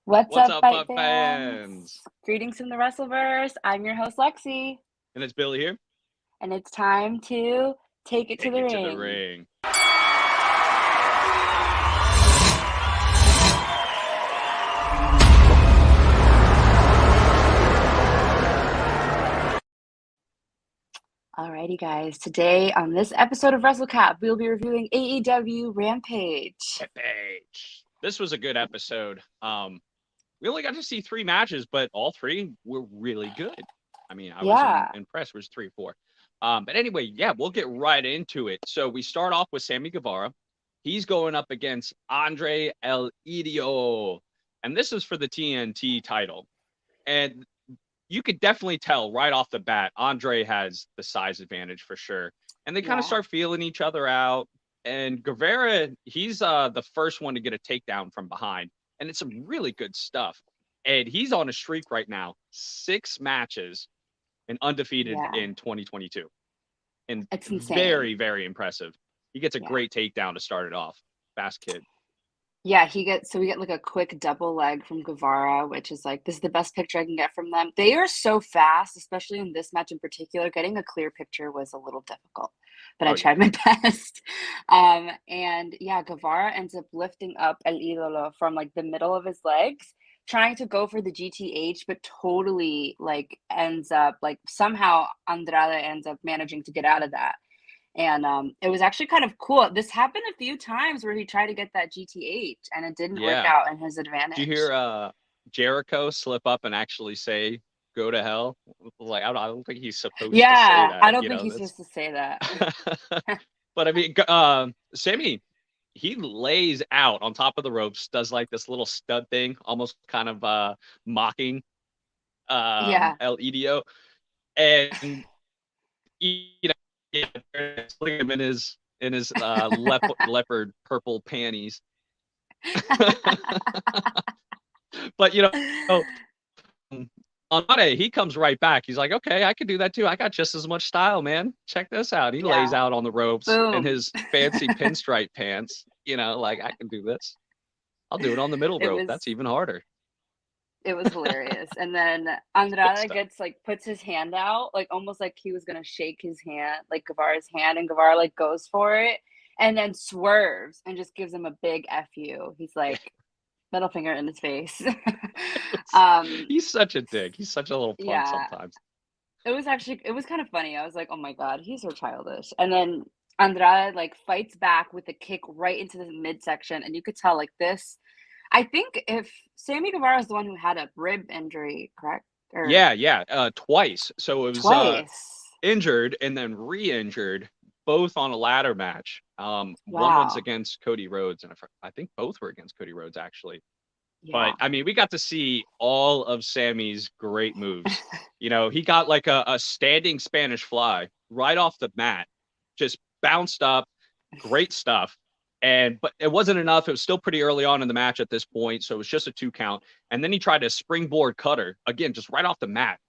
What's What's up, up, Fight Fight fans? fans? Greetings from the Wrestleverse. I'm your host, Lexy, And it's Billy here. and it's time to take it to the ring. ring. Alrighty, guys. Today on this episode of Wrestlecap, we'll be reviewing AEW Rampage. This was a good episode. We only got to see 3 matches, but all 3 were really good. I mean, I was impressed. It was 3 or 4. But anyway, yeah, we'll get right into it. So we start off with Sammy Guevara. He's going up against Andrade El Idolo. And this is for the TNT title. And you could definitely tell right off the bat, Andrade has the size advantage for sure. And they kind of start feeling each other out. And Guevara, he's the first one to get a takedown from behind. And it's some really good stuff. And he's on a streak right now. 6 matches and undefeated in 2022. And it's insane. Very, very impressive. He gets a great takedown to start it off. Fast kid. Yeah, we get like a quick double leg from Guevara, which is like, this is the best picture I can get from them. They are so fast, especially in this match in particular. Getting a clear picture was a little difficult, but I tried my best. And yeah, Guevara ends up lifting up El Idolo from like the middle of his legs, trying to go for the GTH, but totally like ends up like somehow Andrade ends up managing to get out of that. And it was actually kind of cool. This happened a few times where he tried to get that GTH and it didn't work out in his advantage. Did you hear Jericho slip up and actually say, "Go to hell"? Like, I don't think he's supposed to say that. I don't think he's supposed to say that. But I mean, Sammy, he lays out on top of the ropes, does like this little stud thing, almost kind of mocking El Idolo. And you know, sling him in his leopard purple panties. But on Monday he comes right back. He's like, okay, I can do that too. I got just as much style, man. Check this out. He lays out on the ropes in his fancy pinstripe pants. Like, I can do this. I'll do it on the middle rope. That's even harder. It was hilarious. And then Andrade puts his hand out, like almost like he was gonna shake his hand, like Guevara's hand, and Guevara like goes for it and then swerves and just gives him a big FU. He's like middle finger in his face. He's such a dick. He's such a little punk sometimes. It was kind of funny. I was like, oh my god, he's so childish. And then Andrade like fights back with a kick right into the midsection, and you could tell like this. I think if Sammy Guevara is the one who had a rib injury, correct? Twice. So it was injured and then re-injured, both on a ladder match. One was against Cody Rhodes, and I think both were against Cody Rhodes, actually. But I mean, we got to see all of Sammy's great moves. He got like a standing Spanish fly right off the mat, just bounced up, great stuff. But it wasn't enough. It was still pretty early on in the match at this point, so it was just a 2 count. And then he tried a springboard cutter again, just right off the mat.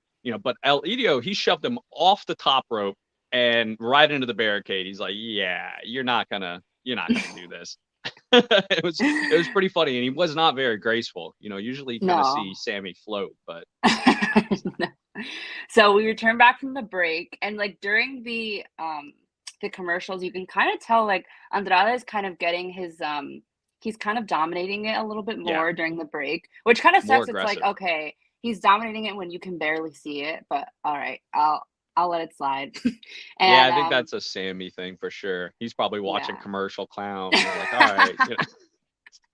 But El Idolo, he shoved him off the top rope and right into the barricade. He's like, "Yeah, you're not gonna do this." It was pretty funny, and he was not very graceful. Usually you kind of see Sammy float, but. No. So we return back from the break, and like during the commercials, you can kind of tell like Andrade is kind of getting his he's kind of dominating it a little bit more during the break, which kind of sucks. It's like, okay, he's dominating it when you can barely see it, but all right, I'll let it slide. And, I think that's a Sammy thing for sure. He's probably watching Commercial Clown. He's like, all right,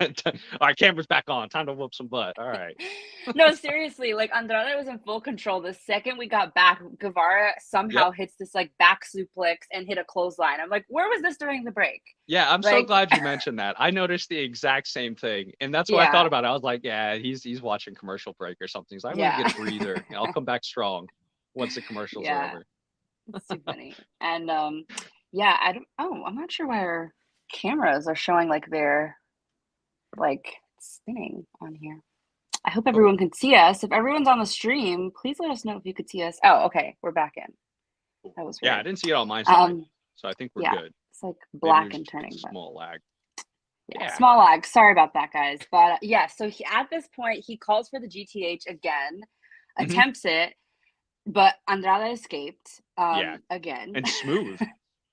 all right, camera's back on. Time to whoop some butt. All right. No, seriously, like Andrade was in full control. The second we got back, Guevara somehow hits this like back suplex and hit a clothesline. I'm like, where was this during the break? Yeah, I'm so glad you mentioned that. I noticed the exact same thing, and that's what I thought about it. I was like, yeah, he's watching commercial break or something. He's like, I'm gonna get a breather. I'll come back strong once the commercials are over. It's too funny. And I'm not sure why our cameras are showing like they're like spinning on here. I hope everyone can see us. If everyone's on the stream, please let us know if you could see us. Oh, okay, we're back in. That was weird. I didn't see it on my side, so I think we're good. It's like black and turning. Small lag. Yeah, small lag. Sorry about that, guys. But yeah, so at this point, he calls for the GTH again, attempts it, but Andrade escaped again. And smooth.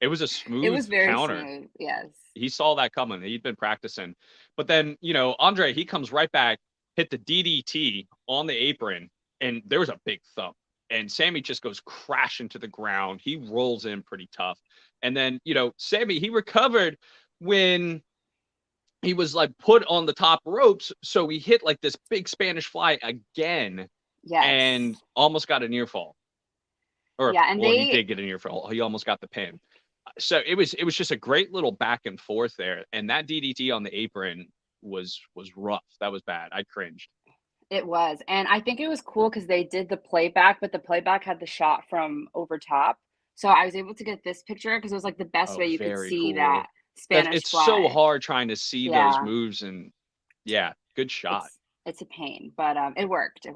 It was a smooth It was very counter. smooth, yes. He saw that coming. He'd been practicing. But then, Andre, he comes right back, hit the DDT on the apron, and there was a big thump. And Sammy just goes crashing to the ground. He rolls in pretty tough. And then, Sammy, he recovered when he was like put on the top ropes. So he hit like this big Spanish fly again. Yes. And almost got a near fall. He did get a near fall. He almost got the pin. So it was just a great little back and forth there. And that DDT on the apron was rough. That was bad. I cringed. It was. And I think it was cool because they did the playback, but the playback had the shot from over top. So I was able to get this picture because it was like the best way you could see that Spanish fly. It's so hard trying to see those moves, and good shot. It's a pain, but it worked.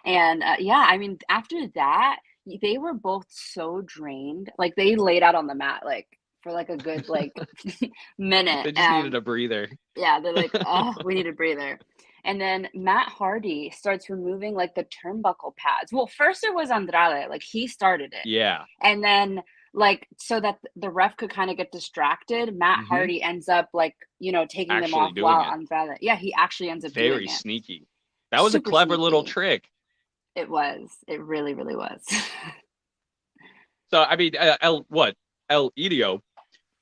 And I mean, after that, they were both so drained. Like they laid out on the mat like for like a good minute. They just needed a breather. Yeah, they're like, oh, we need a breather. And then Matt Hardy starts removing like the turnbuckle pads. Well, first it was Andrade, like he started it. Yeah. And then so that the ref could kind of get distracted, Matt Hardy ends up taking them off while Andrade. Yeah, he actually ends up doing it. Very sneaky. That was super a clever little trick. It was. It really, really was. So I mean, El Idio,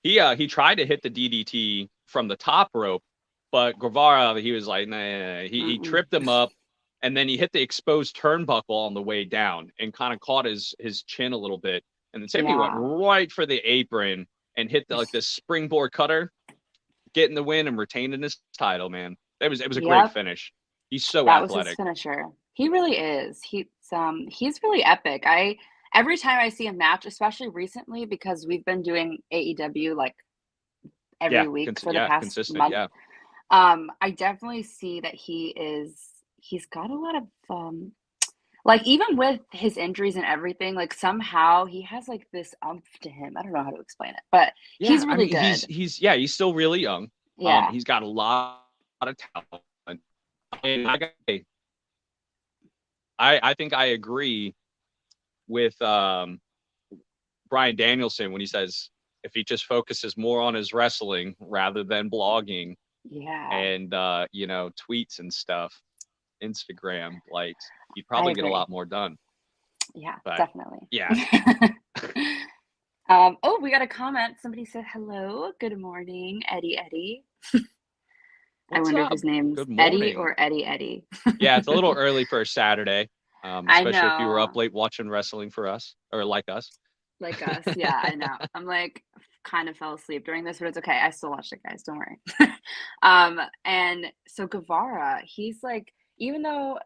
he tried to hit the DDT from the top rope, but Guevara, he was like, nah. He tripped him up, and then he hit the exposed turnbuckle on the way down and kind of caught his chin a little bit. And then Sammy went right for the apron and hit this springboard cutter, getting the win and retaining his title, man. It was a great finish. He's so athletic. That was his finisher. He really is. He's really epic. Every time I see a match, especially recently, because we've been doing AEW like every week for the past month. Yeah. I definitely see that he's got a lot of even with his injuries and everything, like somehow he has like this umph to him. I don't know how to explain it, but he's really good. He's still really young. Yeah. He's got a lot of talent. And I think I agree with Bryan Danielson when he says if he just focuses more on his wrestling rather than blogging and tweets and stuff, Instagram likes, he'd probably get a lot more done. Yeah, but, definitely. Yeah. We got a comment. Somebody said hello. Good morning, Eddie. I wonder if his name's Eddie or Eddie. Yeah, it's a little early for a Saturday. Especially if you were up late watching wrestling for us or like us. Like us, yeah, I know. I'm like kind of fell asleep during this, but it's okay. I still watched it, guys. Don't worry. And so Guevara, he's like, even though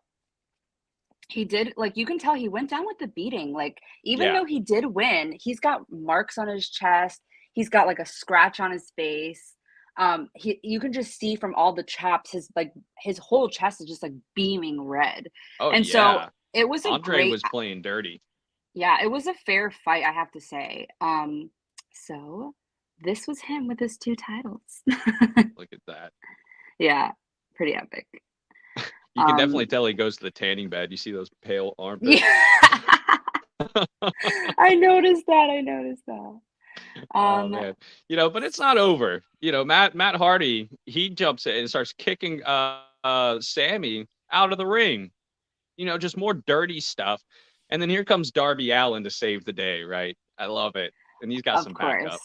he did, like, you can tell he went down with the beating. Like, even though he did win, he's got marks on his chest. He's got like a scratch on his face. You can just see from all the chops, his whole chest is just like beaming red. So it was Andre was playing dirty. Yeah, it was a fair fight, I have to say. So this was him with his 2 titles. Look at that. Yeah, pretty epic. You can definitely tell he goes to the tanning bed. You see those pale armpits. Yeah. I noticed that. Oh man. But it's not over. Matt Hardy, he jumps in and starts kicking Sammy out of the ring. Just more dirty stuff. And then here comes Darby Allin to save the day, right? I love it. And he's got some backup.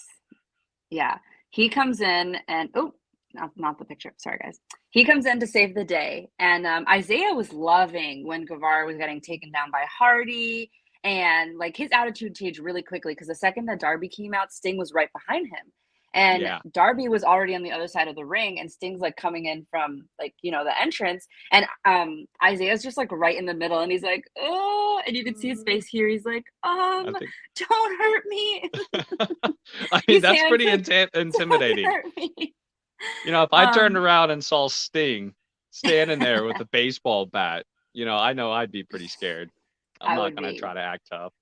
Yeah. He comes in and not the picture. Sorry, guys. He comes in to save the day. And Isaiah was loving when Guevara was getting taken down by Hardy. And like his attitude changed really quickly because the second that Darby came out, Sting was right behind him. And Darby was already on the other side of the ring, and Sting's like coming in from the entrance. And Isaiah's just like right in the middle, and he's like, oh, and you can see his face here. He's like, don't hurt me. I mean, that's pretty intimidating. If I turned around and saw Sting standing there with a baseball bat, I know I'd be pretty scared. I'm not going to try to act tough.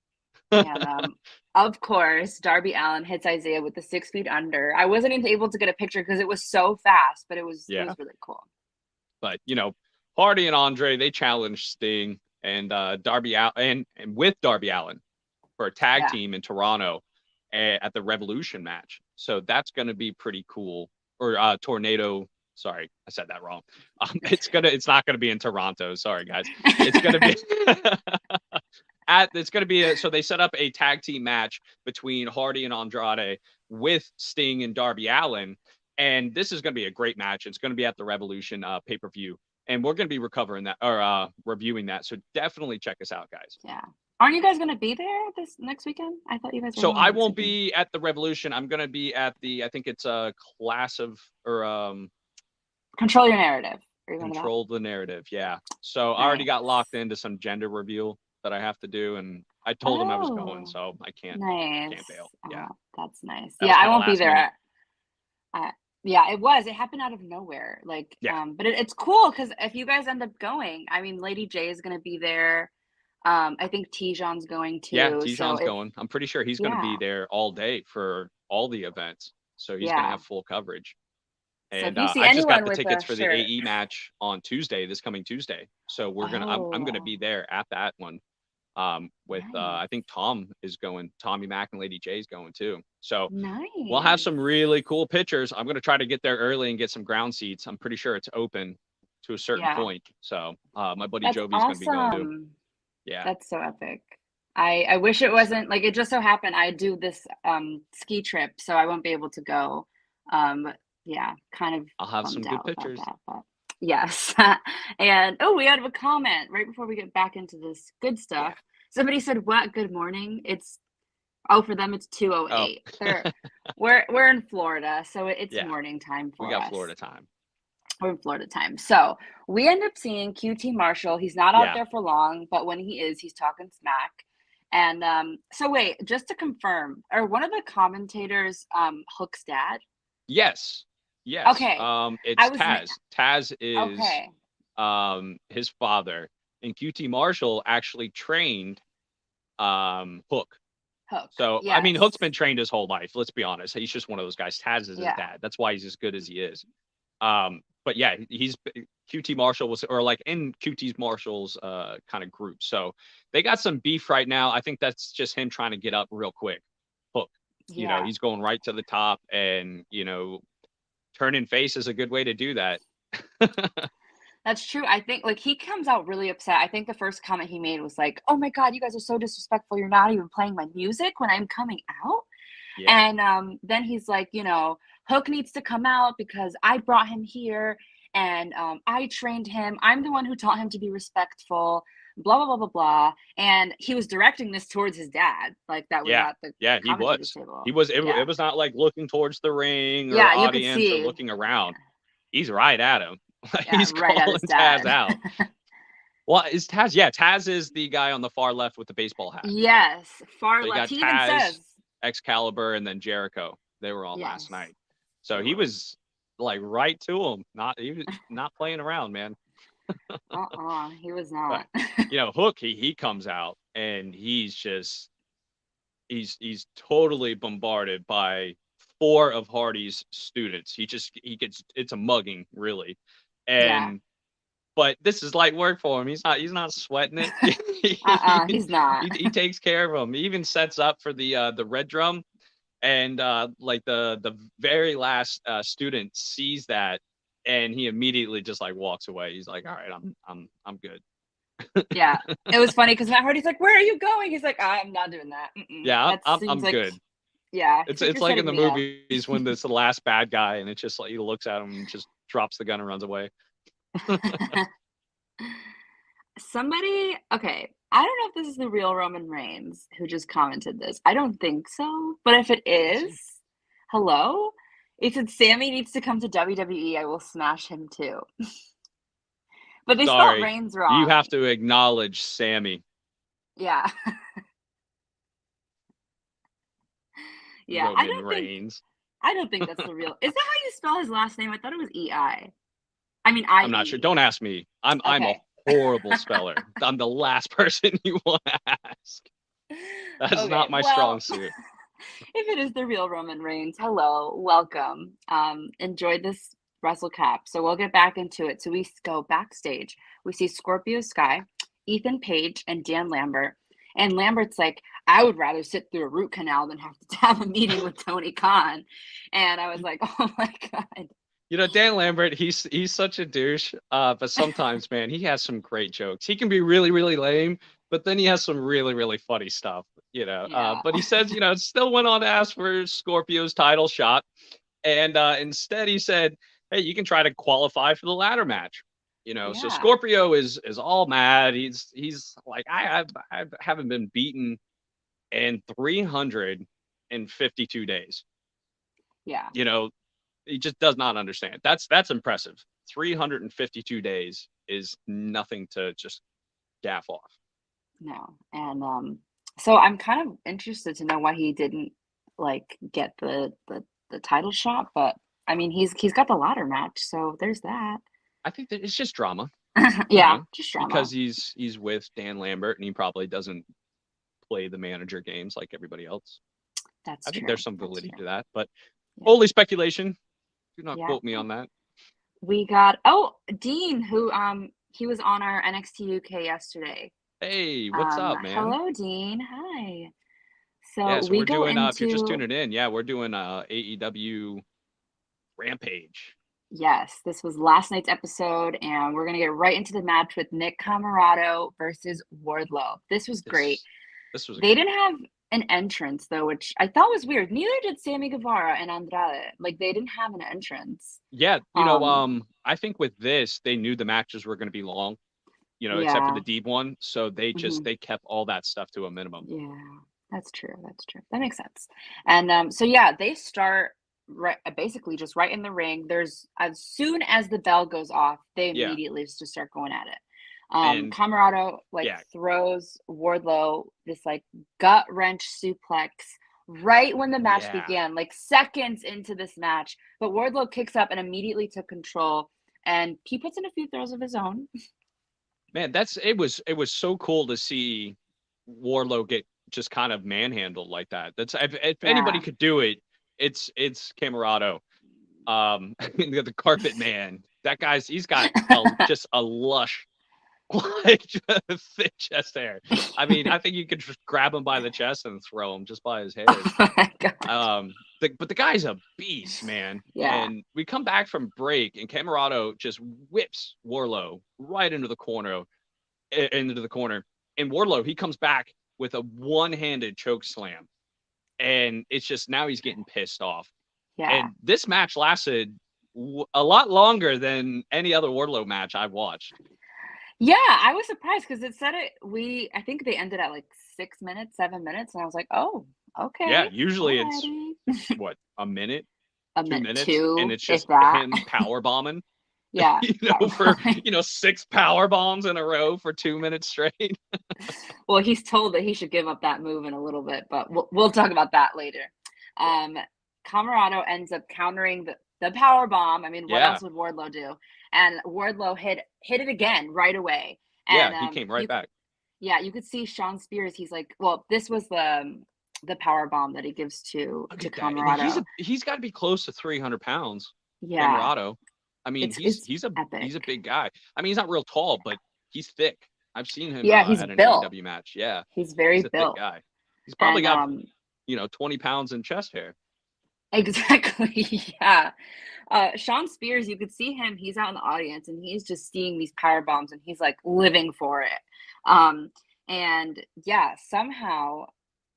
And of course, Darby Allin hits Isaiah with the 6 feet under. I wasn't even able to get a picture because it was so fast, but it was really cool. But Hardy and Andrade, they challenged Sting and Darby Allin and with Darby Allin for a tag team in Toronto at the Revolution match. So that's going to be pretty cool. Or Tornado. Sorry, I said that wrong. It's not gonna be in Toronto. Sorry, guys. It's gonna be so they set up a tag team match between Hardy and Andrade with Sting and Darby Allin, and this is gonna be a great match. It's gonna be at the Revolution pay-per-view, and we're gonna be reviewing that. So definitely check us out, guys. Yeah. Aren't you guys going to be there this next weekend? I thought you guys were. So I won't be at the Revolution. I'm going to be at I think it's a class of, Control Your Narrative. Control the Narrative, yeah. So I already got locked into some gender reveal that I have to do, and I told them I was going, so I can't bail. Yeah, that's nice. I won't be there. It was. It happened out of nowhere. But it's cool because if you guys end up going, I mean, Lady J is going to be there. I think Tijon's going too. Yeah, Tijon's going. I'm pretty sure he's going to be there all day for all the events, so he's going to have full coverage. And I just got the tickets for the AE match on this coming Tuesday. So I'm gonna be there at that one. With I think Tommy Mack and Lady J's going too. So we'll have some really cool pictures. I'm gonna try to get there early and get some ground seats. I'm pretty sure it's open to a certain point. So my buddy Jovi's gonna be going too. Yeah, that's so epic. I wish it wasn't like it just so happened I do this ski trip, so I won't be able to go. Kind of. I'll have some good pictures. But yes. And we had a comment right before we get back into this good stuff. Somebody said, "What? Good morning." It's for them it's 2:08. We're in Florida, so it's morning time for us. We got Florida time. We're in Florida time. So we end up seeing QT Marshall. He's not out there for long, but when he is, he's talking smack. And so wait, just to confirm, are one of the commentators Hook's dad? Yes. Okay. It's Taz. Taz is his father, and QT Marshall actually trained Hook. So I mean, Hook's been trained his whole life. Let's be honest. He's just one of those guys. Taz is his dad. That's why he's as good as he is. But yeah, he's QT Marshall was, or like in QT Marshall's kind of group. So they got some beef right now. I think that's just him trying to get up real quick. Hook, he's going right to the top, and turning face is a good way to do that. That's true. I think he comes out really upset. I think the first comment he made was like, "Oh my God, you guys are so disrespectful. You're not even playing my music when I'm coming out." Yeah. And then he's like, Hook needs to come out because I brought him here and I trained him. I'm the one who taught him to be respectful, blah, blah, blah, blah, blah. And he was directing this towards his dad. Like that was at the he table. He was. It was not like looking towards the ring or audience or looking around. He's right at him. He's right calling Taz out. Well, is Taz? Yeah, Taz is the guy on the far left with the baseball hat. Yes, far left. He even says Excalibur and then Jericho. They were on last night. So he was like right to him. He was not playing around, man. He was not. But, Hook, he comes out and he's totally bombarded by 4 of Hardy's students. He gets, it's a mugging, really. And but this is light work for him. He's not sweating it. He's not. He takes care of him. He even sets up for the red drum, and the very last student sees that, and he immediately just walks away. He's like, "All right, I'm good." Yeah, it was funny because Matt Hardy's like, "Where are you going?" He's like, "I'm not doing that." Yeah, I'm good. Yeah, it's like in the movies when it's the last bad guy, and it's just like he looks at him and just drops the gun and runs away. Somebody, okay, I don't know if this is the real Roman Reigns who just commented this. I don't think so, but if it is, hello. He said Sammy needs to come to WWE. I will smash him too. But they spelled Reigns wrong. You have to acknowledge Sammy. Yeah. Yeah, Roman Reigns. I don't think that's the real. Is that how you spell his last name? I thought it was E-I. I mean, I'm not sure. Don't ask me. I'm a horrible speller. I'm the last person you want to ask. That's not my strong suit. If it is the real Roman Reigns, hello, welcome. Enjoyed this WrestleCap. So we'll get back into it. So we go backstage. We see Scorpio Sky, Ethan Page, and Dan Lambert. And Lambert's like, I would rather sit through a root canal than have to have a meeting with Tony Khan. And I was like, oh my God. You know, Dan Lambert, he's such a douche. But sometimes, man, he has some great jokes. He can be really, really lame, but then he has some really, really funny stuff, you know. Yeah. But he says, you know, still went on to ask for Scorpio's title shot. And instead he said, hey, you can try to qualify for the ladder match. You know, so Scorpio is all mad. He's like, I haven't been beaten in 352 days. Yeah. You know, he just does not understand. That's impressive. 352 days is nothing to just gaff off. No. And so I'm kind of interested to know why he didn't like get the title shot, but I mean he's got the ladder match, so there's that. I think that it's just drama. Yeah, just drama. Because he's with Dan Lambert and he probably doesn't play the manager games like everybody else. I think there's some validity to that, but only speculation. Do not quote me on that. We got Dean, who he was on our NXT UK yesterday. Hey, what's up, man? Hello, Dean. Hi. So yeah, so we're doing into... if you're just tuning in, we're doing AEW Rampage. Yes, this was last night's episode, and we're gonna get right into the match with Nick Comoroto versus Wardlow. This was great. They didn't have an entrance though, which I thought was weird. Neither did Sammy Guevara and Andrade. Like they didn't have an entrance. Yeah, you know, I think with this they knew the matches were going to be long. You know, except for the Deeb one, so they just they kept all that stuff to a minimum. Yeah, that's true. That makes sense. And so they start basically just right in the ring. There's as soon as the bell goes off, they immediately just start going at it. Comoroto throws Wardlow this like gut wrench suplex right when the match began, like seconds into this match. But Wardlow kicks up and immediately took control, and he puts in a few throws of his own. Man, it was so cool to see Wardlow get just kind of manhandled like that. That's if anybody could do it, it's Comoroto. The carpet man. That he's got just a lush, like thick chest hair. I mean, I think you could just grab him by the chest and throw him just by his hair. Oh my God. But the guy's a beast, man. Yeah. And we come back from break, and Comoroto just whips Wardlow right into the corner. And Wardlow, he comes back with a one-handed choke slam. And it's just now he's getting pissed off. Yeah. And this match lasted a lot longer than any other Wardlow match I've watched. Yeah, I was surprised because it said I think they ended at like 6 minutes, 7 minutes, and I was like, oh, okay. Yeah, usually it's what, a minute, 2 minutes, and it's just him power bombing. Yeah, for 6 power bombs in a row for 2 minutes straight. Well, he's told that he should give up that move in a little bit, but we'll talk about that later. Comoroto ends up countering the power bomb. I mean, what else would Wardlow do? And Wardlow hit it again right away. And, he came right back. Yeah, you could see Sean Spears. He's like, well, this was the power bomb that he gives to Comoroto. He's got to be close to 300 pounds. Yeah, Comoroto. I mean, he's a big guy. I mean, he's not real tall, but he's thick. I've seen him he's at an built. AEW match. Yeah, he's very a built. thick guy. He's probably got 20 pounds in chest hair. Exactly. Yeah. Sean Spears, you could see him. He's out in the audience, and he's just seeing these power bombs, and he's like living for it. And somehow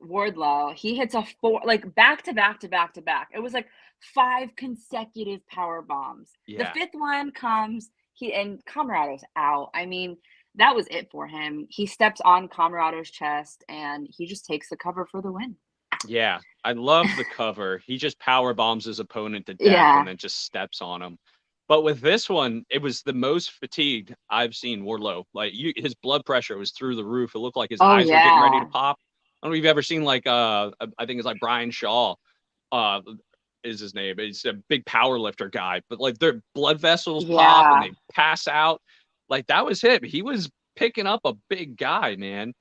Wardlow, he hits a 4 like back to back to back to back. It was like 5 consecutive power bombs. Yeah. The 5th one comes, and Comorato's out. I mean, that was it for him. He steps on Comorato's chest, and he just takes the cover for the win. Yeah, I love the cover. He just power bombs his opponent to death and then just steps on him. But with this one, it was the most fatigued I've seen Wardlow. Like his blood pressure was through the roof. It looked like his eyes were getting ready to pop. I don't know if you've ever seen I think it's like Brian Shaw, is his name. He's a big power lifter guy, but like their blood vessels pop and they pass out. Like that was him. He was picking up a big guy, man.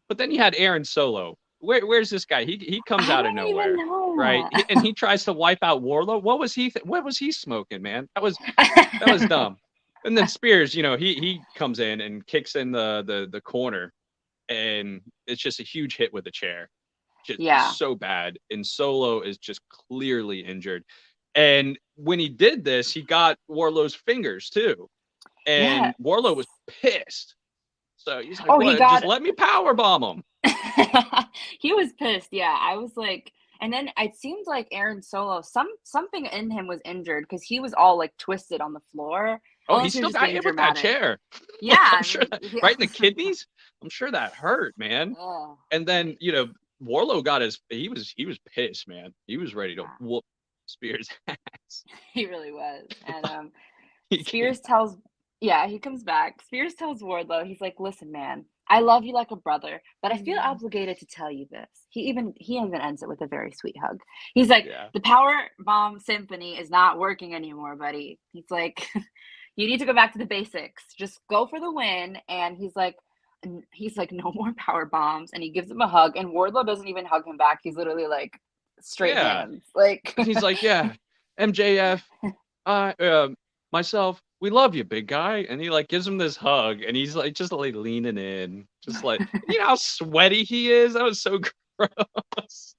But then you had Aaron Solo, where's this guy? He comes out of nowhere, right? And he tries to wipe out Wardlow. What was he smoking, man? That was dumb. And then Spears, he comes in and kicks in the corner, and it's just a huge hit with the chair. Just so bad. And Solo is just clearly injured. And when he did this, he got Wardlow's fingers too. And Wardlow was pissed. So he's like, just let me powerbomb him. He was pissed. Yeah, I was like, and then it seemed like Aaron Solo, something in him was injured because he was all like twisted on the floor. Oh, he still got hit with that chair. Yeah, I'm sure right in the kidneys. I'm sure that hurt, man. And then Wardlow got he was pissed, man. He was ready to whoop Spears' ass. He really was. And Spears tells. Yeah, he comes back. Spears tells Wardlow, he's like, listen, man, I love you like a brother, but I feel obligated to tell you this. He even ends it with a very sweet hug. He's like, the Power Bomb Symphony is not working anymore, buddy. He's like, you need to go back to the basics. Just go for the win. And he's like, no more power bombs. And he gives him a hug. And Wardlow doesn't even hug him back. He's literally like straight hands. Like he's like, yeah, MJF, myself, we love you, big guy. And he like gives him this hug, and he's like just like leaning in, just like, you know how sweaty he is. That was so gross.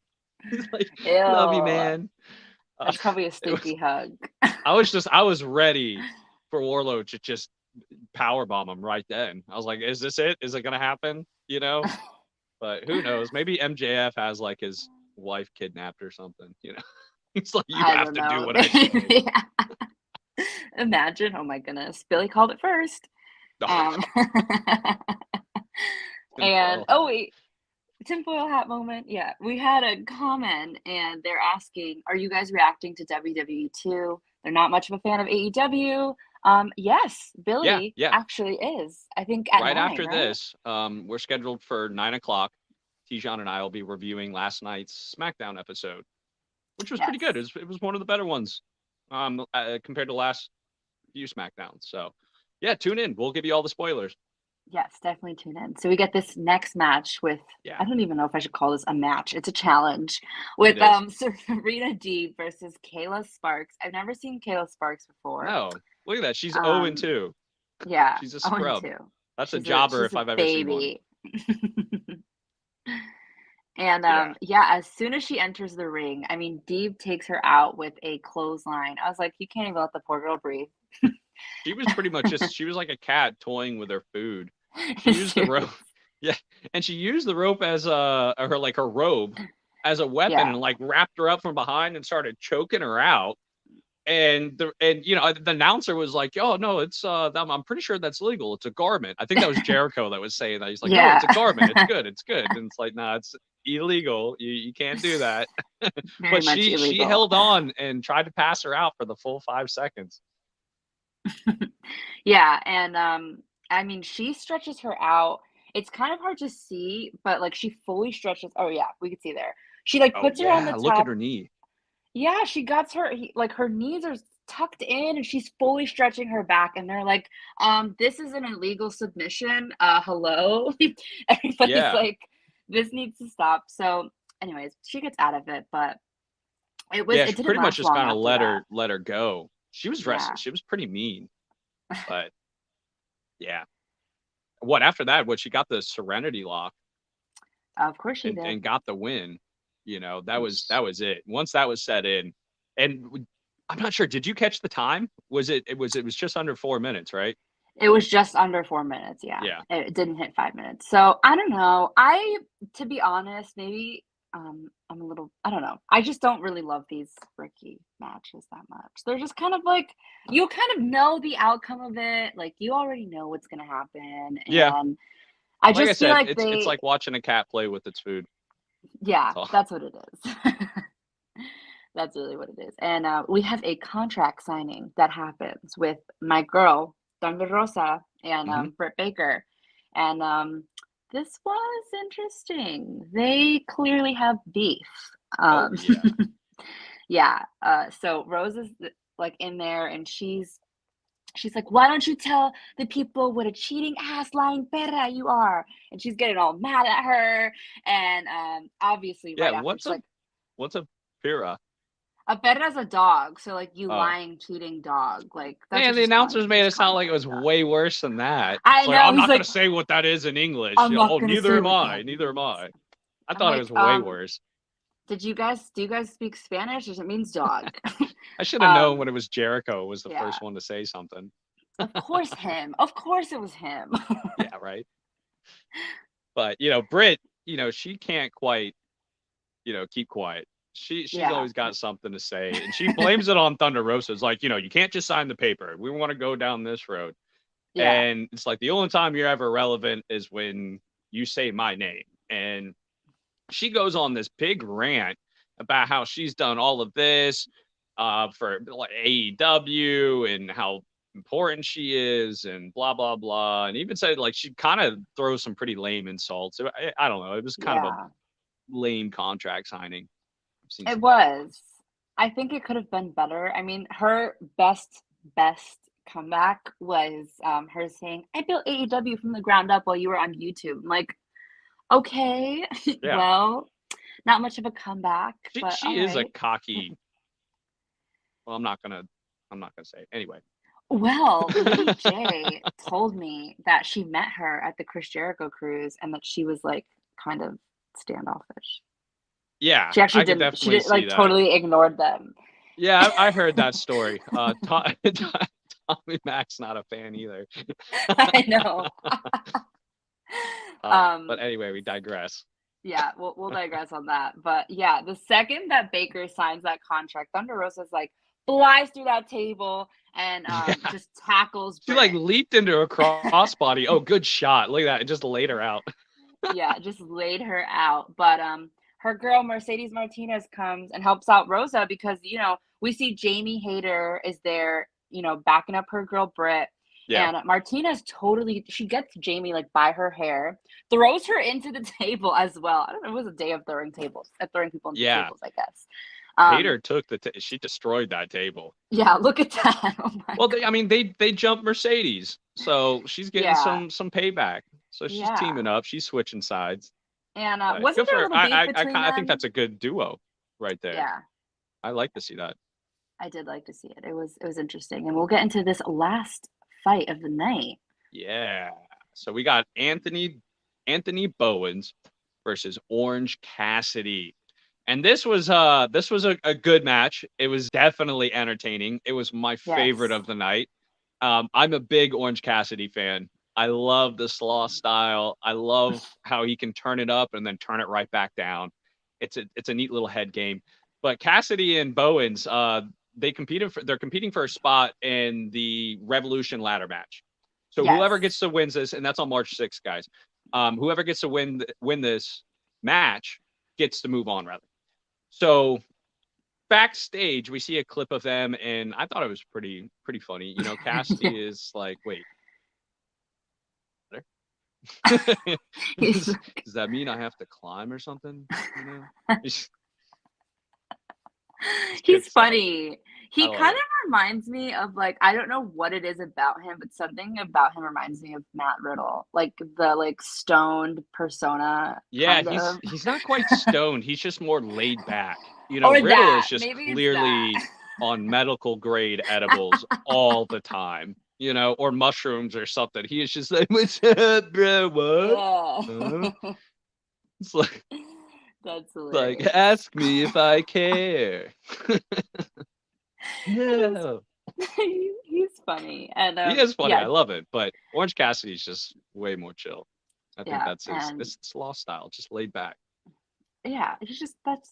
He's like, love you, man. That's probably a stinky hug. I was ready for Wardlow to just powerbomb him right then. I was like, is this it? Is it gonna happen? But who knows? Maybe MJF has like his wife kidnapped or something. He's like, you have to do what I say. Imagine, oh my goodness, Billy called it first. And wait, tinfoil hat moment. Yeah, we had a comment, and they're asking, "Are you guys reacting to WWE too?" They're not much of a fan of AEW. Yes, Billy actually is. I think at right 9, after this, we're scheduled for 9:00. Tijan and I will be reviewing last night's SmackDown episode, which was pretty good. It was one of the better ones. Compared to last few SmackDowns. So yeah, tune in. We'll give you all the spoilers. Yes, definitely tune in. So we get this next match with, I don't even know if I should call this a match. It's a challenge with Serena Deeb versus Kayla Sparks. I've never seen Kayla Sparks before. No, look at that. She's 0-2. Yeah. She's a scrub. 0-2. That's a jobber if I've ever seen one. And as soon as she enters the ring, I mean, Deeb takes her out with a clothesline. I was like, you can't even let the poor girl breathe. She was pretty much she was like a cat toying with her food. She used the rope. Yeah. And she used the rope as her robe as a weapon and like wrapped her up from behind and started choking her out. And the announcer was like, "Oh no, it's I'm pretty sure that's legal. It's a garment." I think that was Jericho that was saying that. He's like, "No, it's a garment. It's good. It's good." And it's like, "No, it's illegal. You can't do that." But she held on and tried to pass her out for the full 5 seconds. Yeah, and I mean, she stretches her out. It's kind of hard to see, but like she fully stretches. Oh yeah, we can see there. She like puts her on the top. Look at her knee. Yeah, she got her her knees are tucked in, and she's fully stretching her back. And they're like, this is an illegal submission. Hello, everybody's like, this needs to stop. So, anyways, she gets out of it, but it was she pretty much just kind of let her go. She was wrestling. She was pretty mean, but yeah. What after that? She got the Serenity lock. Of course she did, and got the win. That was it. Once that was set in, and I'm not sure. Did you catch the time? It was just under 4 minutes, right? It was just under 4 minutes. Yeah. It didn't hit 5 minutes. So I don't know. To be honest, maybe I'm a little. I don't know. I just don't really love these rookie matches that much. They're just kind of like, you kind of know the outcome of it. Like you already know what's gonna happen. And I just feel like it's like watching a cat play with its food. Yeah, that's what it is. That's really what it is. And we have a contract signing that happens with my girl, Thunder Rosa, and Britt Baker. And this was interesting. They clearly have beef. So Rose is like in there, and she's she's like, why don't you tell the people what a cheating ass lying perra you are? And she's getting all mad at her. And obviously Yeah, right after she's like, what's a pira? a perra's a dog, so like you Oh. lying, cheating dog. Like that's Man, what the she's calling announcers it. made She's it sound calling like it was a dog. way worse than that. I It's like, know. I'm He's not gonna like, say what that is in English. I'm You know, not oh, gonna neither say am what I. that Neither am means. I. I I'm thought it like, was way worse. do you guys speak Spanish? It means dog. I should have known when it was Jericho was the Yeah. first one to say something. Of course him. Of course it was him. Yeah, right. But Britt, she can't quite, keep quiet. She's Yeah. always got something to say, and she blames it on Thunder Rosa. It's like, you can't just sign the paper. We want to go down this road. Yeah. And it's like the only time you're ever relevant is when you say my name. And she goes on this big rant about how she's done all of this for like AEW and how important she is and blah blah blah, and even said like she kind of throws some pretty lame insults. I don't know, it was kind of a lame contract signing. It was. I think it could have been better. I mean, her best comeback was her saying, I built AEW from the ground up while you were on YouTube. I'm like, okay, Yeah. well, not much of a comeback. But she is a cocky. Well, I'm not gonna say it. Anyway. Well, Lady J told me that she met her at the Chris Jericho cruise and that she was like kind of standoffish. Yeah, she actually didn't. She didn't like totally ignored them. Yeah, I heard that story. Tommy Mac's not a fan either. I know. But anyway, we digress. Yeah, we'll digress on that. But yeah, the second that Baker signs that contract, Thunder Rosa's like flies through that table and just tackles Britt. She like leaped into a crossbody. Oh, good shot. Look at that. It just laid her out. Yeah, just laid her out. But her girl Mercedes Martinez comes and helps out Rosa because, we see Jamie Hayter is there, backing up her girl Britt. Yeah. And Martinez she gets Jamie like by her hair, throws her into the table as well. I don't know, it was a day of throwing people into tables, I guess. Hayter took she destroyed that table. Yeah, look at that. Oh my God. They jumped Mercedes, so she's getting some payback. So she's teaming up. She's switching sides. And wasn't there a little beef between them? I think that's a good duo right there. Yeah. I like to see that. I did like to see it. It was interesting. And we'll get into this last fight of the night. Yeah. So we got Anthony Bowens versus Orange Cassidy. And this was a good match. It was definitely entertaining. It was my favorite of the night. I'm a big Orange Cassidy fan. I love the slaw style. I love how he can turn it up and then turn it right back down. It's a neat little head game. But Cassidy and Bowens, they're competing for a spot in the Revolution ladder match. So whoever gets to win this, and that's on March 6th, guys. Whoever gets to win this match gets to move on, rather. So backstage, we see a clip of them, and I thought it was pretty funny. Cassidy is like, wait. Does that mean I have to climb or something? He's funny. He kind of reminds me of like, I don't know what it is about him, but something about him reminds me of Matt Riddle, like the stoned persona. Yeah, he's not quite stoned. He's just more laid back. Riddle is just clearly on medical grade edibles all the time. Or mushrooms or something. He is just like, what's up, bro? What? It's like, that's hilarious. Like, ask me if I care. No. He's funny. And he is funny. I love it. But Orange Cassidy's just way more chill. I think that's his slaw style, just laid back. Yeah, that's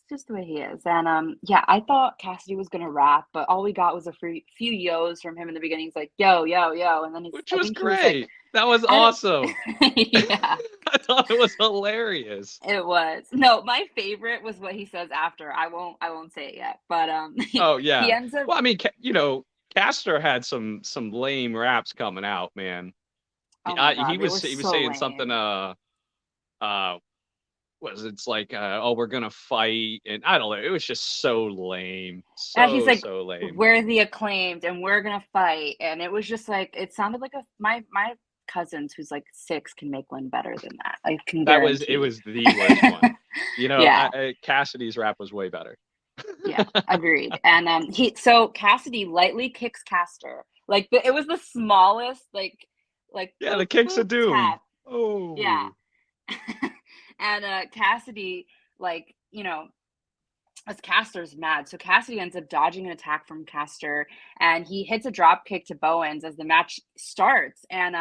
just the way he is. And I thought Cassidy was gonna rap, but all we got was a few yos from him in the beginning. He's like, yo, yo, yo, and then which was great. That was awesome. Yeah. I thought it was hilarious. It was. No, my favorite was what he says after. I won't say it yet. But oh yeah. He ends up... Well, I mean, Castor had some lame raps coming out, man. Oh my God, he was saying lame. something it's like, oh, we're gonna fight, and I don't know. It was just so lame, He's like, so lame. we're the Acclaimed, and we're gonna fight, and it was just like it sounded like my cousins who's like 6 can make one better than that. I can guarantee. It was the worst one. You know, yeah. Cassidy's rap was way better. Yeah, agreed. And Cassidy lightly kicks Caster. Like it was the smallest, like yeah, the kicks of doom. Tap. Oh yeah. And Cassidy, like, you know, as Caster's mad, so Cassidy ends up dodging an attack from Caster, and he hits a drop kick to Bowens as the match starts. And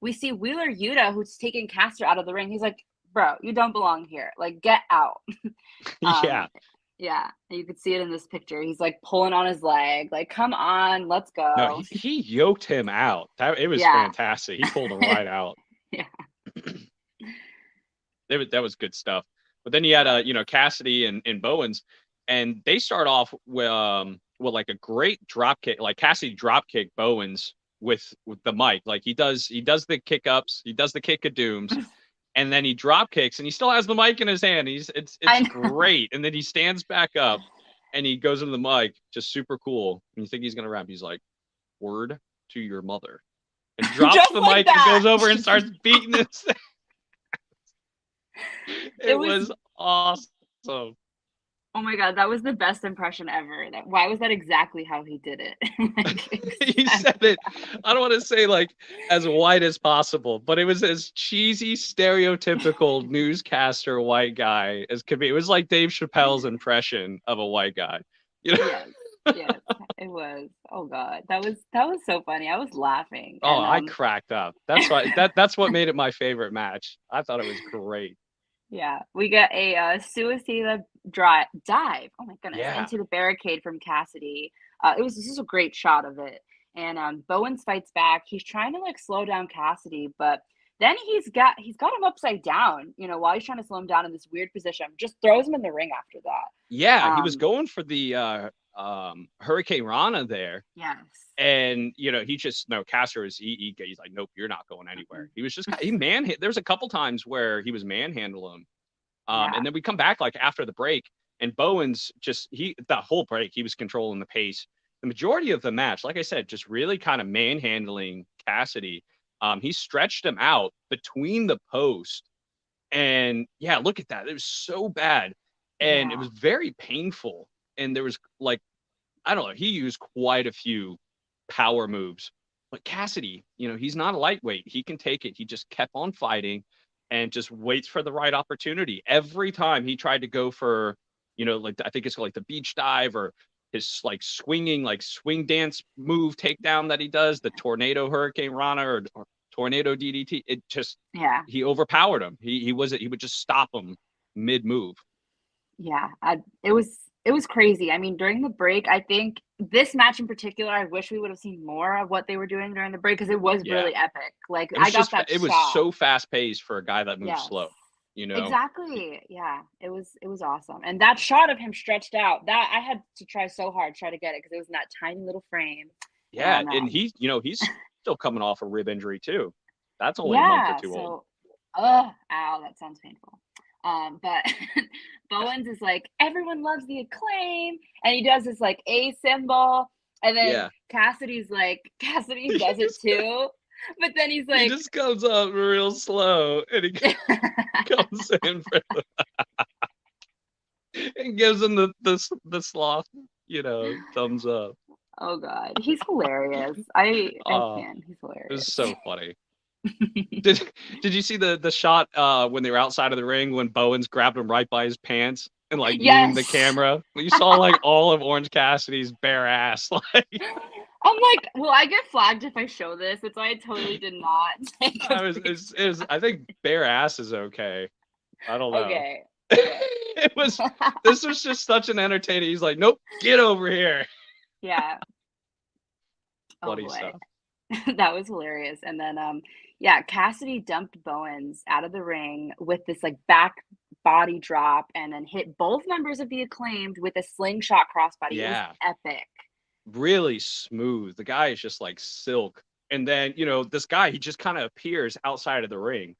we see Wheeler Yuta, who's taking Caster out of the ring. He's like, bro, you don't belong here. Like, get out. Yeah. Yeah, you could see it in this picture. He's like pulling on his leg, like, come on, let's go. No, he yoked him out. It was fantastic. He pulled him right out. Yeah. That was good stuff. But then you had you know, Cassidy and Bowens, and they start off with like a great drop kick. Like Cassidy drop kick Bowens with the mic. Like he does the kick ups, he does the kick of dooms, and then he drop kicks, and he still has the mic in his hand. It's great. And then he stands back up and he goes into the mic, just super cool. And you think he's gonna rap. He's like, "Word to your mother," and drops the mic and goes over and starts beating his. It was awesome. Oh my god, that was the best impression ever. Why was that exactly how he did it? He said it, I don't want to say like as white as possible, but it was as cheesy, stereotypical newscaster white guy as could be. It was like Dave Chappelle's impression of a white guy. You know? Yes, it was. Oh god, that was so funny. I was laughing. Oh, and, I cracked up. That's why that's what made it my favorite match. I thought it was great. Yeah, we got a suicide dive. Oh my goodness, into the barricade from Cassidy. This is a great shot of it. And Bowens fights back. He's trying to like slow down Cassidy, but then he's got him upside down. You know, while he's trying to slow him down in this weird position, just throws him in the ring after that. Yeah, he was going for the Hurricane Rana there. Yes. And you know, he's like, nope, you're not going anywhere. He was just there's a couple times where he was manhandling him. And then we come back like after the break, and Bowens the whole break he was controlling the pace. The majority of the match, like I said, just really kind of manhandling Cassidy. He stretched him out between the post, and yeah, look at that. It was so bad, and it was very painful. And there was like, I don't know, he used quite a few power moves, but Cassidy, you know, he's not a lightweight. He can take it. He just kept on fighting and just waits for the right opportunity. Every time he tried to go for, you know, like I think it's called like the beach dive or his like swinging, like swing dance move takedown that he does, the tornado Hurricane Rana or tornado DDT. It just, he overpowered him. He would just stop him mid move. Yeah, it was crazy. I mean, during the break, I think this match in particular, I wish we would have seen more of what they were doing during the break because it was really epic. Like it was so fast paced for a guy that moves slow. You know, exactly. Yeah, it was awesome. And that shot of him stretched out, that I had to try so hard to try to get it because it was in that tiny little frame. Yeah, and he's still coming off a rib injury too. That's only a month or two old. Ow, that sounds painful. But Bowens is like, everyone loves the Acclaim, and he does this like A symbol, and then Cassidy does it too, but then he's like, he just comes up real slow, and he comes in and gives him the sloth, you know, thumbs up. Oh god, he's hilarious. I can. He's hilarious. It was so funny. Did you see the shot when they were outside of the ring when Bowens grabbed him right by his pants and like zoomed the camera? You saw like all of Orange Cassidy's bare ass. Like, I'm like, will I get flagged if I show this? It's why I totally did not. I think bare ass is okay. I don't know. Okay. This was just such an entertaining. He's like, nope, get over here. Yeah. Bloody stuff. That was hilarious. And then Cassidy dumped Bowens out of the ring with this like back body drop and then hit both members of the Acclaimed with a slingshot crossbody. Yeah. It was epic. Really smooth. The guy is just like silk. And then, you know, this guy, he just kind of appears outside of the ring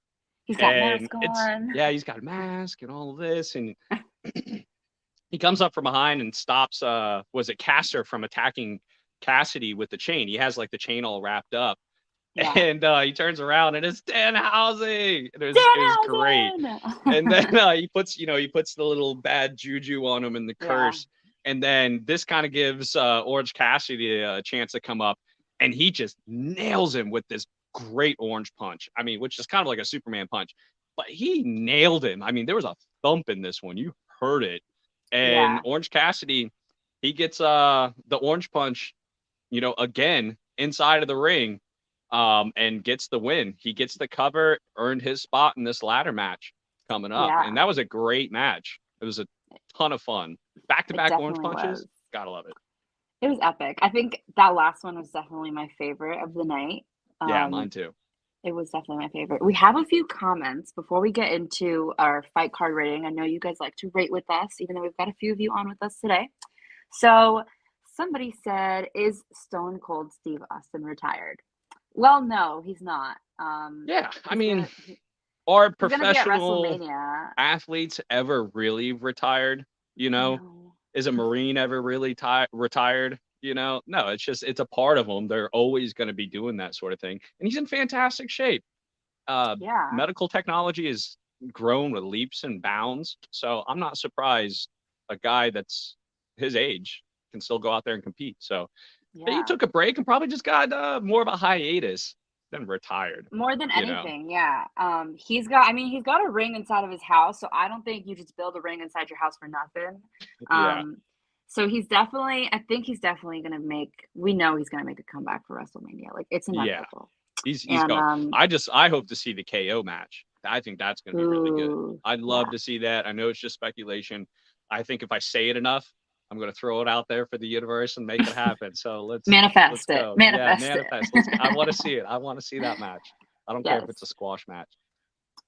He's got mask on. He's got a mask and all of this, and he comes up from behind and stops was it Caster from attacking Cassidy with the chain. He has like the chain all wrapped up. Yeah. And he turns around and it's Danhausen. It was great. And then he puts the little bad juju on him and the curse. Yeah. And then this kind of gives Orange Cassidy a chance to come up, and he just nails him with this great orange punch. I mean, which is kind of like a Superman punch, but he nailed him. I mean, there was a thump in this one. You heard it. And Orange Cassidy, he gets the orange punch, again inside of the ring. And gets the win. He gets the cover, earned his spot in this ladder match coming up. Yeah. And that was a great match. It was a ton of fun. Back-to-back orange punches. Gotta love it. It was epic. I think that last one was definitely my favorite of the night. Yeah, mine too. It was definitely my favorite. We have a few comments before we get into our fight card rating. I know you guys like to rate with us, even though we've got a few of you on with us today. So somebody said, is Stone Cold Steve Austin retired? Well, no, he's not. I mean, are professional athletes ever really retired? No. Is a Marine ever really retired? No, it's a part of them. They're always going to be doing that sort of thing. And he's in fantastic shape. Medical technology has grown with leaps and bounds. So I'm not surprised a guy that's his age can still go out there and compete. So he took a break and probably just got more of a hiatus than retired. More than anything, yeah. He's got a ring inside of his house, so I don't think you just build a ring inside your house for nothing. So he's definitely gonna make. We know he's gonna make a comeback for WrestleMania. Like, it's inevitable. Yeah. He's going. I hope to see the KO match. I think that's gonna be really good. I'd love to see that. I know it's just speculation. I think if I say it enough, I'm going to throw it out there for the universe and make it happen. So let's manifest it. Go. Manifest it. I want to see it. I want to see that match. I don't care if it's a squash match.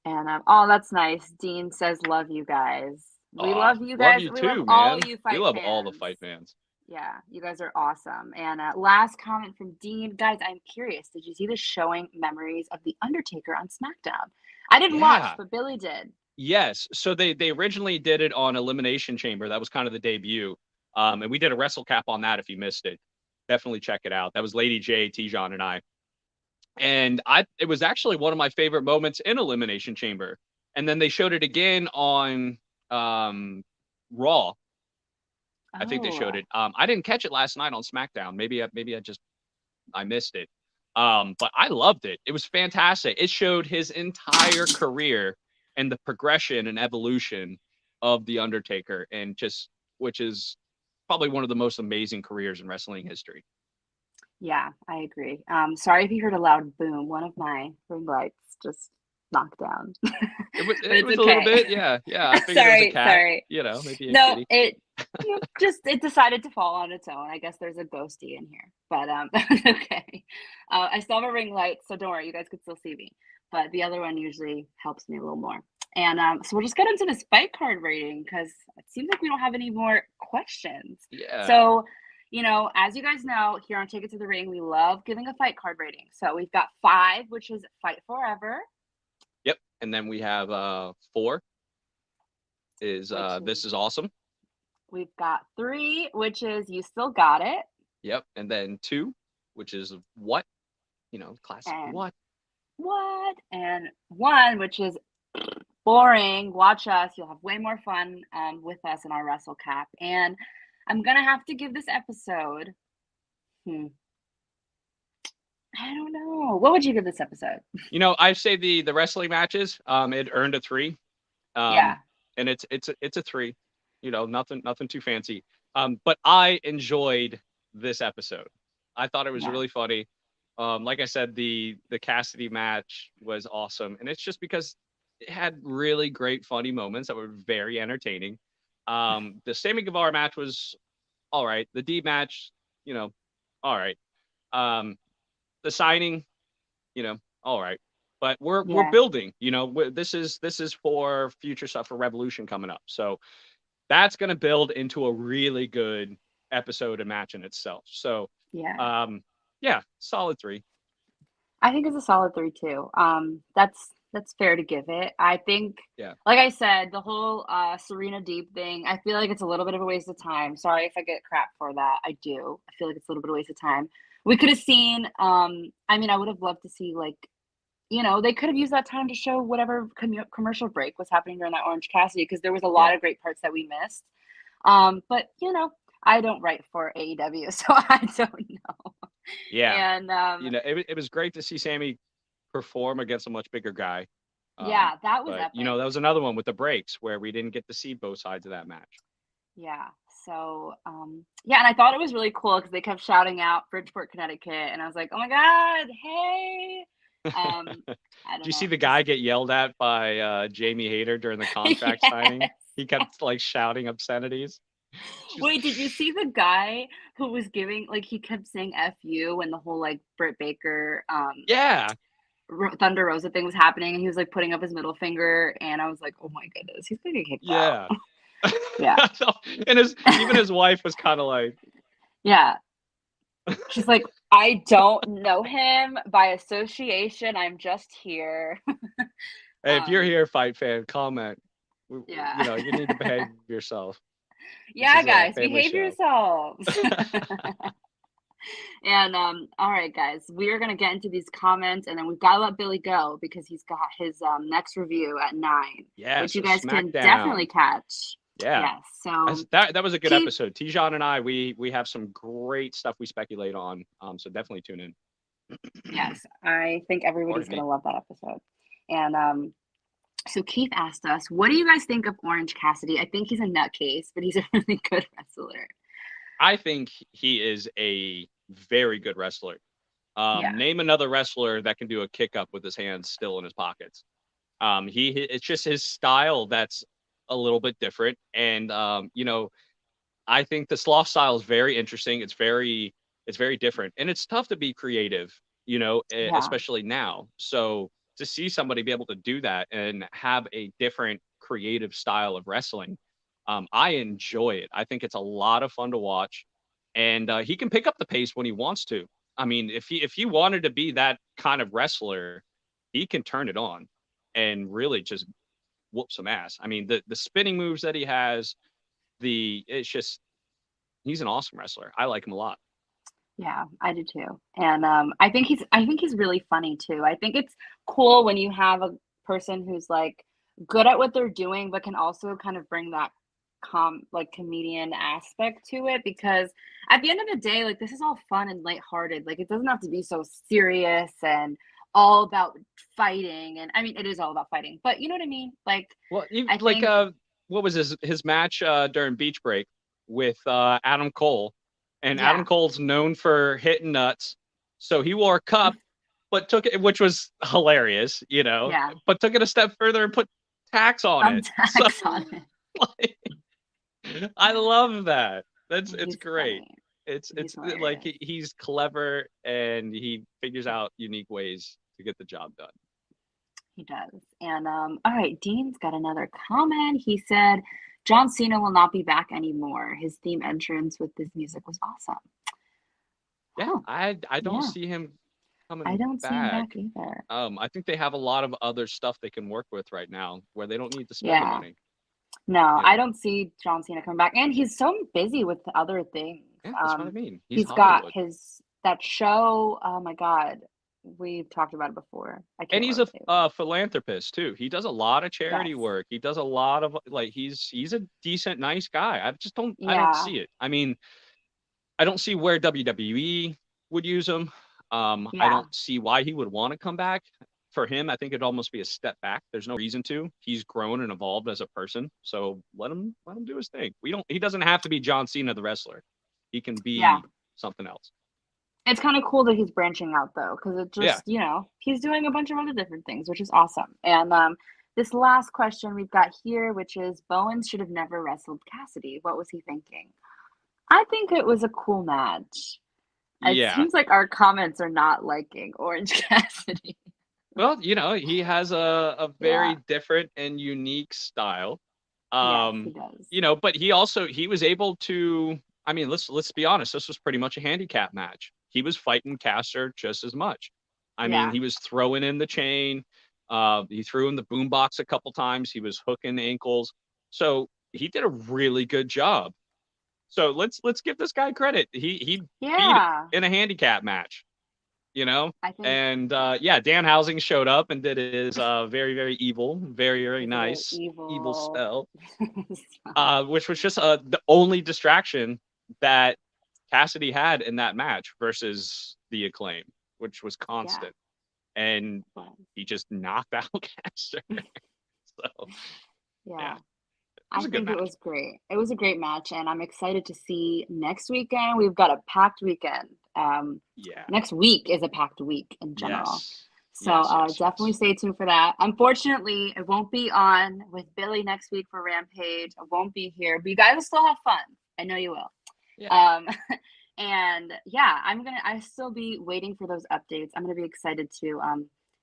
And that's nice. Dean says, "Love you guys. We love you guys. We love all you fight fans. We love all the fight fans. Yeah, you guys are awesome." And last comment from Dean, guys. I'm curious. Did you see the showing memories of the Undertaker on SmackDown? I didn't watch, but Billy did. Yes. So they originally did it on Elimination Chamber. That was kind of the debut. And we did a WrestleCap on that. If you missed it, definitely check it out. That was Lady J, T-John, and I. And it was actually one of my favorite moments in Elimination Chamber. And then they showed it again on Raw. I think they showed it. I didn't catch it last night on SmackDown. Maybe I missed it. But I loved it. It was fantastic. It showed his entire career and the progression and evolution of the Undertaker, and which is probably one of the most amazing careers in wrestling history. Yeah, I agree. Sorry if you heard a loud boom. One of my ring lights just knocked down. It was okay. A little bit, yeah. I figured it was a cat. Sorry. Maybe a kitty. It decided to fall on its own. I guess there's a ghosty in here, but okay. I still have a ring light, so don't worry, you guys could still see me. But the other one usually helps me a little more. And so we'll just get into this fight card rating because it seems like we don't have any more questions. Yeah. So, as you guys know, here on Take It to the Ring, we love giving a fight card rating. So we've got 5, which is Fight Forever. Yep. And then we have 4 is This Is Awesome. We've got 3, which is You Still Got It. Yep. And then 2, which is What? Classic What? What? And 1, which is Boring. Watch us. You'll have way more fun with us in our WrestleCap. And I'm going to have to give this episode. I don't know. What would you give this episode? I say the wrestling matches, it earned a 3. And it's a 3. Nothing too fancy. But I enjoyed this episode. I thought it was really funny. Like I said, the Cassidy match was awesome. And it's just because it had really great funny moments that were very entertaining. The Sammy Guevara match was all right. The Deeb match, all right. The signing, all right. But we're building. This is for future stuff for Revolution coming up. So that's going to build into a really good episode and match in itself. So solid 3. I think it's a solid 3 too. That's That's fair to give it. I think, like I said, the whole Serena Deeb thing, I feel like it's a little bit of a waste of time. Sorry if I get crap for that. I do. I feel like it's a little bit of a waste of time. We could have seen, I mean, I would have loved to see, like, they could have used that time to show whatever commercial break was happening during that Orange Cassidy, because there was a lot of great parts that we missed. But, I don't write for AEW, so I don't know. Yeah. And, it was great to see Sammy perform against a much bigger guy. That was but, epic. that was another one with the breaks where we didn't get to see both sides of that match. Yeah. So, and I thought it was really cool because they kept shouting out Bridgeport, Connecticut, and I was like, oh my God, hey. Did you see the guy get yelled at by Jamie Hayter during the contract signing? He kept like shouting obscenities. Wait, did you see the guy who was giving, like, he kept saying F you when the whole, like, Britt Baker, Thunder Rosa thing was happening, and he was, like, putting up his middle finger, and I was like, oh my goodness, he's gonna get kicked out. Yeah. And even his wife was kind of like, yeah. She's like, I don't know him by association. I'm just here. Hey, if you're here, Fight Fan, comment. Yeah. You need to behave yourself. Yeah, guys, behave yourselves. And all right, guys, we are gonna get into these comments, and then we've got to let Billy go because he's got his next review at 9. Yeah, which you guys can definitely catch. Yeah. So that was a good episode. Tijan and I, we have some great stuff we speculate on. So definitely tune in. Yes, I think everybody's gonna love that episode. And so Keith asked us, what do you guys think of Orange Cassidy? I think he's a nutcase, but he's a really good wrestler. I think he is a very good wrestler. Name another wrestler that can do a kick up with his hands still in his pockets. It's just his style that's a little bit different. And, I think the sloth style is very interesting. It's very different, and it's tough to be creative, especially now. So to see somebody be able to do that and have a different creative style of wrestling, I enjoy it. I think it's a lot of fun to watch, and he can pick up the pace when he wants to. I mean, if he wanted to be that kind of wrestler, he can turn it on and really just whoop some ass. I mean, the spinning moves that he has, he's an awesome wrestler. I like him a lot. Yeah, I do too. And I think he's really funny too. I think it's cool when you have a person who's like good at what they're doing, but can also kind of bring that comedian aspect to it, because at the end of the day, like, this is all fun and lighthearted. Like, it doesn't have to be so serious and all about fighting. And I mean, it is all about fighting, but you know what I mean? Like, well, what was his match during Beach Break with Adam Cole? And Adam Cole's known for hitting nuts. So he wore a cup, but took it, which was hilarious, but took it a step further and put tacks on it. Like, I love that. It's great. Funny. It's like he's clever, and he figures out unique ways to get the job done. He does. And all right, Dean's got another comment. He said, John Cena will not be back anymore. His theme entrance with this music was awesome. Yeah, oh, I don't see him coming back. I don't see him back either. I think they have a lot of other stuff they can work with right now where they don't need to spend the money. No, I don't see John Cena coming back. And he's so busy with other things. Yeah, that's what I mean. He's got that show. Oh my God. We've talked about it before. And he's a philanthropist too. He does a lot of charity work. He does a lot of he's a decent, nice guy. I just don't I don't see it. I mean, I don't see where WWE would use him. I don't see why he would want to come back. For him, I think it'd almost be a step back. There's no reason to. He's grown and evolved as a person. So let him do his thing. He doesn't have to be John Cena the wrestler. He can be something else. It's kind of cool that he's branching out, though, because it just, he's doing a bunch of other different things, which is awesome. And this last question we've got here, which is, Bowens should have never wrestled Cassidy. What was he thinking? I think it was a cool match. It seems like our comments are not liking Orange Cassidy. Well, he has a very different and unique style. Yes, he does. But he was able to, I mean, let's be honest, this was pretty much a handicap match. He was fighting Caster just as much. I mean, he was throwing in the chain. He threw in the boombox a couple times. He was hooking ankles. So he did a really good job. So let's give this guy credit. He beat in a handicap match, you know? And Dan Housing showed up and did his very, very evil, very, very nice evil spell. Which was just the only distraction that Cassidy had in that match versus the Acclaim, which was constant. And he just knocked out Caster. So yeah. I think it was great. It was a great match, and I'm excited to see next weekend. We've got a packed weekend. Next week is a packed week in general. So definitely stay tuned for that. Unfortunately, it won't be on with Billy next week for Rampage. I won't be here, but you guys will still have fun. I know you will. Yeah. And yeah, I still be waiting for those updates. I'm gonna be excited to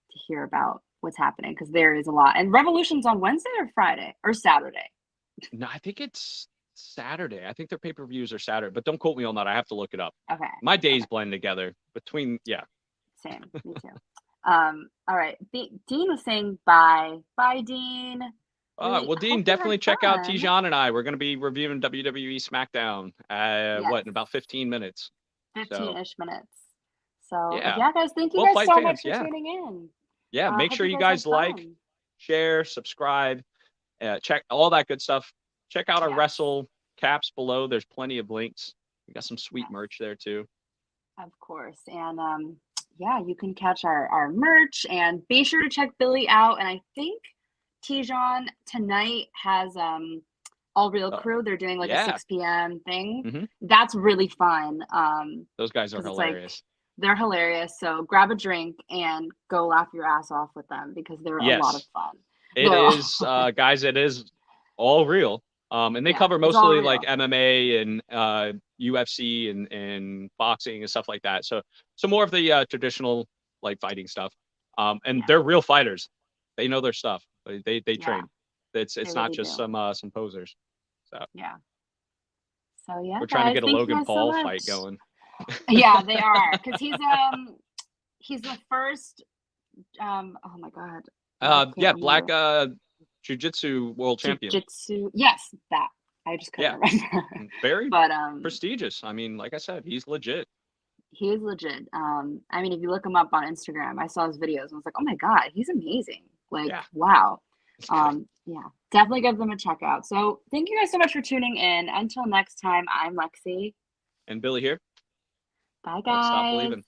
hear about what's happening because there is a lot. And Revolution's on Wednesday or Friday or Saturday. No, I think it's Saturday. I think their pay-per-views are Saturday, but don't quote me on that. I have to look it up. Okay. My days blend together between Same. Me too. All right. Dean was saying bye. Bye, Dean. Well, Dean, definitely check out Tijan and I. We're going to be reviewing WWE SmackDown in about 15 minutes. 15-ish minutes. So, yeah, guys, thank you guys so much for tuning in. Yeah, make sure you guys like, share, subscribe, check all that good stuff. Check out our Wrestle caps below. There's plenty of links. We got some sweet merch there, too. Of course. And, you can catch our merch. And be sure to check Billy out. And I think Tijan tonight has All Real Crew. They're doing a 6 p.m. thing. Mm-hmm. That's really fun. Those guys are hilarious. They're hilarious. So grab a drink and go laugh your ass off with them because they're a lot of fun. It is, guys, it is all real. And they cover mostly like MMA and UFC and boxing and stuff like that. So more of the traditional like fighting stuff. And they're real fighters. They know their stuff. They train. It's not really just some posers. So we're trying to get a Logan Paul fight going. Yeah, they are because he's the first. Oh my god. Black Jiu-Jitsu world champion. Jiu-Jitsu. Yes, that. I just couldn't remember. Very prestigious. I mean, like I said, he's legit. He is legit. I mean, if you look him up on Instagram, I saw his videos and I was like, oh my god, he's amazing. Wow. Definitely give them a check out. So thank you guys so much for tuning in. Until next time, I'm Lexi. And Billy here. Bye, guys. Stop believing.